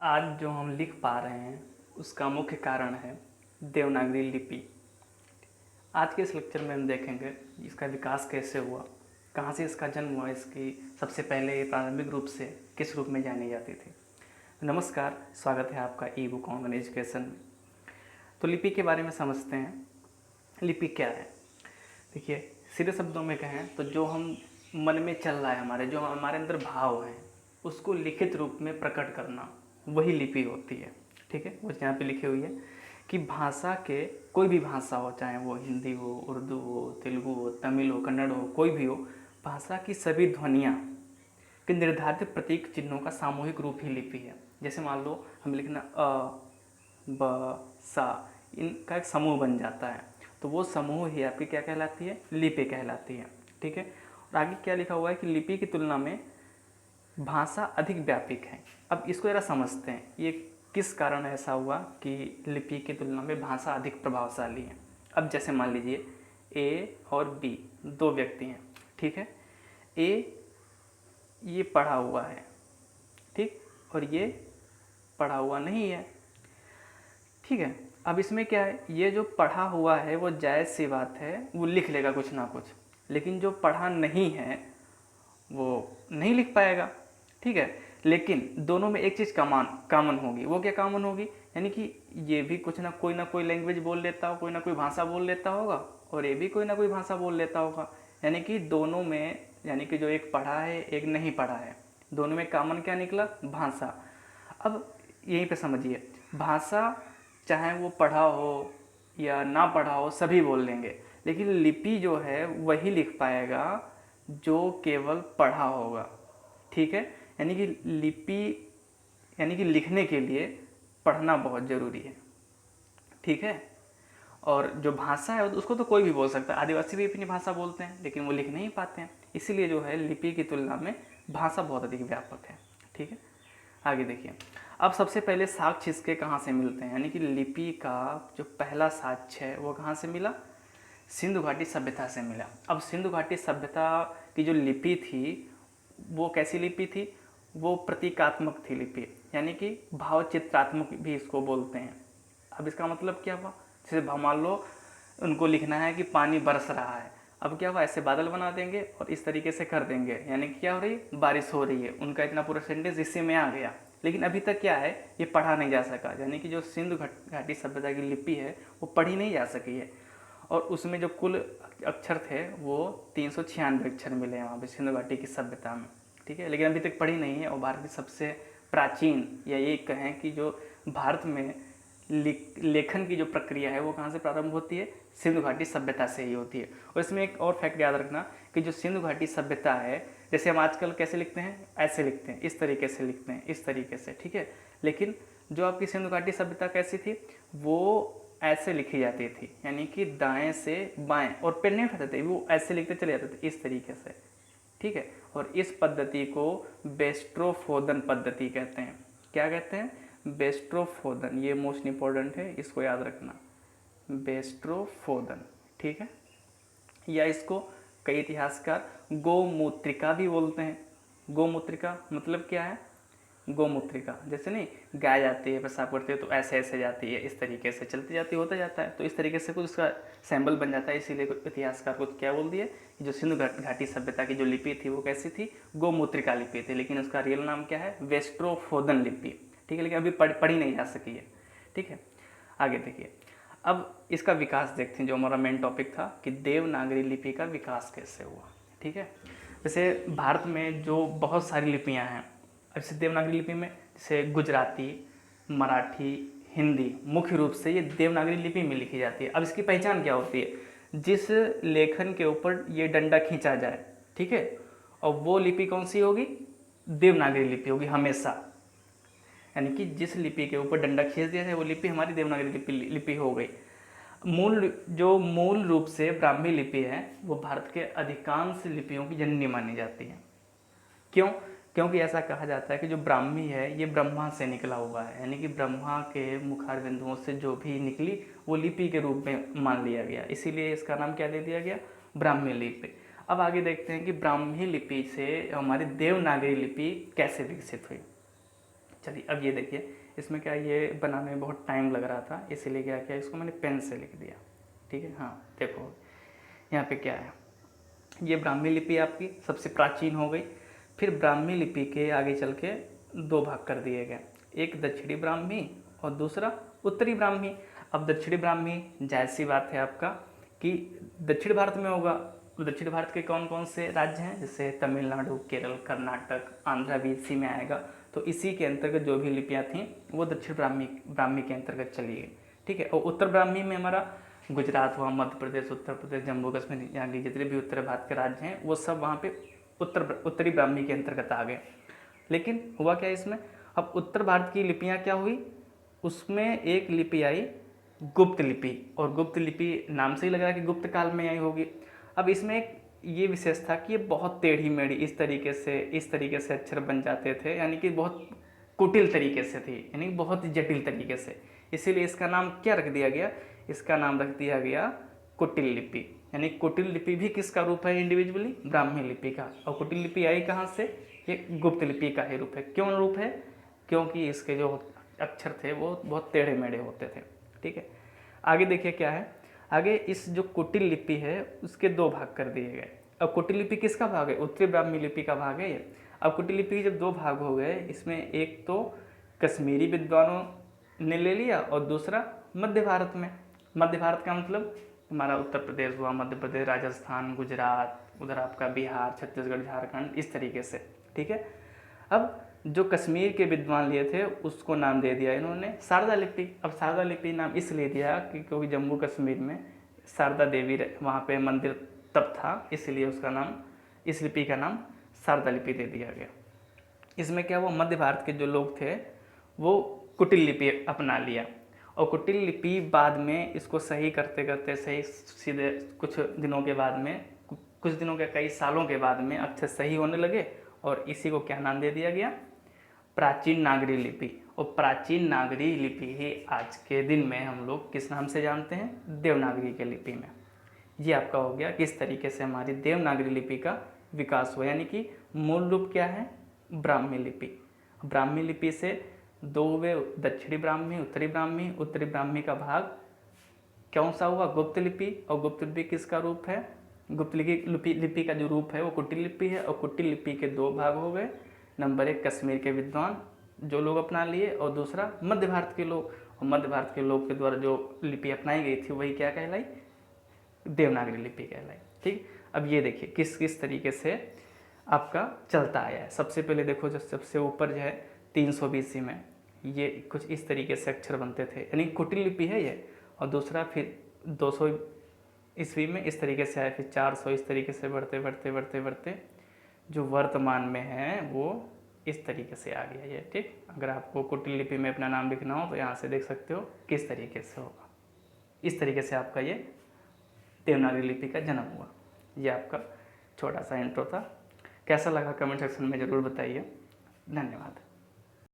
आज जो हम लिख पा रहे हैं उसका मुख्य कारण है देवनागरी लिपि। आज के इस लेक्चर में हम देखेंगे इसका विकास कैसे हुआ, कहाँ से इसका जन्म हुआ, इसकी सबसे पहले ये प्रारंभिक रूप से किस रूप में जानी जाती थी। नमस्कार, स्वागत है आपका ई बुक ऑन एजुकेशन में। तो लिपि के बारे में समझते हैं। लिपि क्या है? देखिए, सीधे शब्दों में कहें तो जो हम मन में चल रहा है, जो हमारे अंदर भाव हैं, उसको लिखित रूप में प्रकट करना, वही लिपि होती है। ठीक है, वो यहाँ पे लिखी हुई है कि भाषा के, कोई भी भाषा हो, चाहे वो हिंदी हो, उर्दू हो, तेलुगु हो, तमिल हो, कन्नड़ हो, कोई भी हो, भाषा की सभी ध्वनियाँ के निर्धारित प्रतीक चिन्हों का सामूहिक रूप ही लिपि है। जैसे मान लो हम लिखना ब सा, इनका एक समूह बन जाता है, तो वो समूह ही आपकी क्या कहलाती है? लिपि कहलाती है। ठीक है, और आगे क्या लिखा हुआ है कि लिपि की तुलना में भाषा अधिक व्यापक है। अब इसको जरा समझते हैं, ये किस कारण ऐसा हुआ कि लिपि की तुलना में भाषा अधिक प्रभावशाली है। अब जैसे मान लीजिए ए और बी दो व्यक्ति हैं। ठीक है, ए ये पढ़ा हुआ है, ठीक, और ये पढ़ा हुआ नहीं है। ठीक है, अब इसमें क्या है, ये जो पढ़ा हुआ है वो जायज़ सी बात है, वो लिख लेगा कुछ ना कुछ, लेकिन जो पढ़ा नहीं है वो नहीं लिख पाएगा। ठीक है, लेकिन दोनों में एक चीज़ कामन होगी। वो क्या कामन होगी? यानी कि ये भी कुछ ना कोई लैंग्वेज बोल लेता हो, कोई ना कोई भाषा बोल लेता होगा, और ये भी कोई ना कोई भाषा बोल लेता होगा। यानी कि दोनों में, यानी कि जो एक पढ़ा है एक नहीं पढ़ा है, दोनों में कामन क्या निकला? भाषा। अब यहीं पे समझिए, भाषा चाहे वो पढ़ा हो या ना पढ़ा हो सभी बोल लेंगे, लेकिन लिपि जो है वही लिख पाएगा जो केवल पढ़ा होगा। ठीक है, यानी कि लिपि, यानी कि लिखने के लिए पढ़ना बहुत ज़रूरी है। ठीक है, और जो भाषा है उसको तो कोई भी बोल सकता है। आदिवासी भी अपनी भाषा बोलते हैं, लेकिन वो लिख नहीं पाते हैं। इसीलिए जो है लिपि की तुलना में भाषा बहुत अधिक व्यापक है। ठीक है, आगे देखिए। अब सबसे पहले साक्ष्य इसके कहाँ से मिलते हैं, यानी कि लिपि का जो पहला साक्ष्य है वो कहाँ से मिला? सिंधु घाटी सभ्यता से मिला। अब सिंधु घाटी सभ्यता की जो लिपि थी वो कैसी लिपि थी? वो प्रतीकात्मक थी लिपि, यानी कि भावचित्रात्मक भी इसको बोलते हैं। अब इसका मतलब क्या हुआ? जैसे मान लो उनको लिखना है कि पानी बरस रहा है, अब क्या हुआ, ऐसे बादल बना देंगे और इस तरीके से कर देंगे, यानी कि क्या हो रही है? बारिश हो रही है। उनका इतना पूरा सेंटेंस इसी में आ गया। लेकिन अभी तक क्या है, ये पढ़ा नहीं जा सका, यानी कि जो सिंधु घाटी सभ्यता की लिपि है वो पढ़ी नहीं जा सकी है। और उसमें जो कुल अक्षर थे वो 396 अक्षर मिले हैं वहाँ पे सिंधु घाटी की सभ्यता में। ठीक है, लेकिन अभी तक पढ़ी नहीं है। और भारत की सबसे प्राचीन, या ये कहें कि जो भारत में लेखन की जो प्रक्रिया है वो कहाँ से प्रारंभ होती है? सिंधु घाटी सभ्यता से ही होती है। और इसमें एक और फैक्ट याद रखना कि जो सिंधु घाटी सभ्यता है, जैसे हम आजकल कैसे लिखते हैं, ऐसे लिखते हैं, इस तरीके से लिखते हैं, इस तरीके से। ठीक है, लेकिन जो आपकी सिंधु घाटी सभ्यता कैसी थी, वो ऐसे लिखी जाती थी, यानी कि दाएं से बाएं, और पेन नहीं उठाते थे, वो ऐसे लिखते चले जाते थे इस तरीके से। ठीक है, और इस पद्धति को बेस्ट्रोफोदन पद्धति कहते हैं। क्या कहते हैं? बेस्ट्रोफोदन। ये मोस्ट इंपॉर्टेंट है, इसको याद रखना, बेस्ट्रोफोदन। ठीक है, या इसको कई इतिहासकार गोमूत्रिका भी बोलते हैं। गोमूत्रिका मतलब क्या है? गोमूत्रिका, जैसे नहीं गाय जाती है, पेशाब करती है तो ऐसे ऐसे जाती है, इस तरीके से चलती जाती होता जाता है, तो इस तरीके से कुछ उसका सैम्बल बन जाता है। इसीलिए इतिहासकार को क्या बोल दिए कि जो सिंधु घाटी सभ्यता की जो लिपि थी वो कैसी थी? गोमूत्रिका लिपि थी, लेकिन उसका रियल नाम क्या है? वेस्ट्रोफोदन लिपि। ठीक है, लेकिन अभी पढ़ी नहीं जा सकी है। ठीक है, आगे देखिए। अब इसका विकास देखते हैं, जो हमारा मेन टॉपिक था कि देवनागरी लिपि का विकास कैसे हुआ। ठीक है, जैसे भारत में जो बहुत सारी लिपियां हैं, जैसे देवनागरी लिपि में जैसे गुजराती, मराठी, हिंदी, मुख्य रूप से ये देवनागरी लिपि में लिखी जाती है। अब इसकी पहचान क्या होती है? जिस लेखन के ऊपर ये डंडा खींचा जाए, ठीक है, और वो लिपि कौन सी होगी? देवनागरी लिपि होगी हमेशा। यानी कि जिस लिपि के ऊपर डंडा खींच दिया जाए वो लिपि हमारी देवनागरी लिपि हो गई। मूल रूप से ब्राह्मी लिपि है, वो भारत के अधिकांश लिपियों की जननी मानी जाती है। क्यों? क्योंकि ऐसा कहा जाता है कि जो ब्राह्मी है ये ब्रह्मा से निकला हुआ है, यानी कि ब्रह्मा के मुखार बिंदुओं से जो भी निकली वो लिपि के रूप में मान लिया गया, इसीलिए इसका नाम क्या दे दिया गया? ब्राह्मी लिपि। अब आगे देखते हैं कि ब्राह्मी लिपि से हमारी देवनागरी लिपि कैसे विकसित हुई। चलिए अब ये देखिए, इसमें क्या ये बनाने में बहुत टाइम लग रहा था, इसीलिए क्या किया, इसको मैंने पेन से लिख दिया। ठीक है, हाँ देखो यहाँ पे क्या है, ये ब्राह्मी लिपि आपकी सबसे प्राचीन हो गई। फिर ब्राह्मी लिपि के आगे चल के दो भाग कर दिए गए, एक दक्षिणी ब्राह्मी और दूसरा उत्तरी ब्राह्मी। अब दक्षिणी ब्राह्मी जायज़ सी बात है आपका कि दक्षिण भारत में होगा, तो दक्षिण भारत के कौन कौन से राज्य हैं, जैसे तमिलनाडु, केरल, कर्नाटक, आंध्रा भी इसी में आएगा। तो इसी के अंतर्गत जो भी लिपियाँ थीं वो दक्षिण ब्राह्मी के अंतर्गत चली गई। ठीक है, और उत्तर ब्राह्मी में हमारा गुजरात हुआ, मध्य प्रदेश, उत्तर प्रदेश, जम्मू कश्मीर, यहाँ की जितने भी उत्तर भारत के राज्य हैं वो सब वहाँ पे उत्तरी ब्राह्मी के अंतर्गत आ गए। लेकिन हुआ क्या इसमें, अब उत्तर भारत की लिपियाँ क्या हुई, उसमें एक लिपि आई गुप्त लिपि, और गुप्त लिपि नाम से ही लग रहा है कि गुप्त काल में आई होगी। अब इसमें एक ये विशेष था कि ये बहुत टेढ़ी मेढ़ी इस तरीके से अक्षर बन जाते थे, यानी कि बहुत कुटिल तरीके से थी, यानी बहुत जटिल तरीके से। इसीलिए इसका नाम क्या रख दिया गया, इसका नाम रख दिया गया कुटिल लिपि। यानी कुटिल लिपि भी किसका रूप है, इंडिविजुअली ब्राह्मी लिपि का। और कुटिल लिपि आई कहाँ से, ये गुप्त लिपि का ही रूप है। क्यों रूप है, क्योंकि इसके जो अक्षर थे वो बहुत टेढ़े मेढ़े होते थे। ठीक है, आगे देखिए क्या है, आगे इस जो कुटिल लिपि है उसके दो भाग कर दिए गए। अब कुटिल लिपि किसका भाग है, उत्तरी ब्राह्मी लिपि का भाग है ये। अब कुटिल लिपि के जब दो भाग हो गए, इसमें एक तो कश्मीरी विद्वानों ने ले लिया और दूसरा मध्य भारत में। मध्य भारत का मतलब हमारा उत्तर प्रदेश हुआ, मध्य प्रदेश, राजस्थान, गुजरात, उधर आपका बिहार, छत्तीसगढ़, झारखंड, इस तरीके से। ठीक है, अब जो कश्मीर के विद्वान लिए थे उसको नाम दे दिया इन्होंने शारदा लिपि। अब शारदा लिपि नाम इसलिए दिया क्योंकि जम्मू कश्मीर में शारदा देवी वहाँ पे मंदिर तब था, इसलिए उसका नाम, इस लिपि का नाम शारदा लिपि दे दिया गया। इसमें क्या, वो मध्य भारत के जो लोग थे वो कुटिल लिपि अपना लिया, और कुटिल लिपि बाद में इसको सही करते करते सही सीधे कुछ दिनों के बाद में, कुछ दिनों के कई सालों के बाद में अक्षर सही होने लगे, और इसी को क्या नाम दे दिया गया, प्राचीन नागरी लिपि। और प्राचीन नागरी लिपि ही आज के दिन में हम लोग किस नाम से जानते हैं, देवनागरी के लिपि में। ये आपका हो गया किस तरीके से हमारी देवनागरी लिपि का विकास हुआ, यानी कि मूल रूप क्या है, ब्राह्मी लिपि। ब्राह्मी लिपि से दो हुए, दक्षिणी ब्राह्मी, उत्तरी ब्राह्मी। उत्तरी ब्राह्मी का भाग कौन सा हुआ, गुप्त लिपि। और गुप्त लिपि किसका रूप है, गुप्त लिपि का जो रूप है वो कुटिल लिपि है। और कुटिल लिपि के दो भाग हो गए, नंबर एक कश्मीर के विद्वान जो लोग अपना लिए, और दूसरा मध्य भारत के लोग। और मध्य भारत के लोग के द्वारा जो लिपि अपनाई गई थी वही क्या कहलाई, देवनागरी लिपि कहलाई। ठीक, अब ये देखिए किस किस तरीके से आपका चलता आया है। सबसे पहले देखो, जो सबसे ऊपर जो है 300 BC में ये कुछ इस तरीके से अक्षर बनते थे, यानी कुटिल लिपि है ये। और दूसरा फिर 200 ईस्वी में इस तरीके से आया, फिर 400, इस तरीके से बढ़ते बढ़ते बढ़ते बढ़ते जो वर्तमान में है वो इस तरीके से आ गया ये। ठीक, अगर आपको कुटिल लिपि में अपना नाम लिखना हो तो यहाँ से देख सकते हो किस तरीके से होगा। इस तरीके से आपका ये देवनागरी लिपि का जन्म हुआ। ये आपका छोटा सा इंट्रो था। कैसा लगा कमेंट सेक्शन में ज़रूर बताइए। धन्यवाद।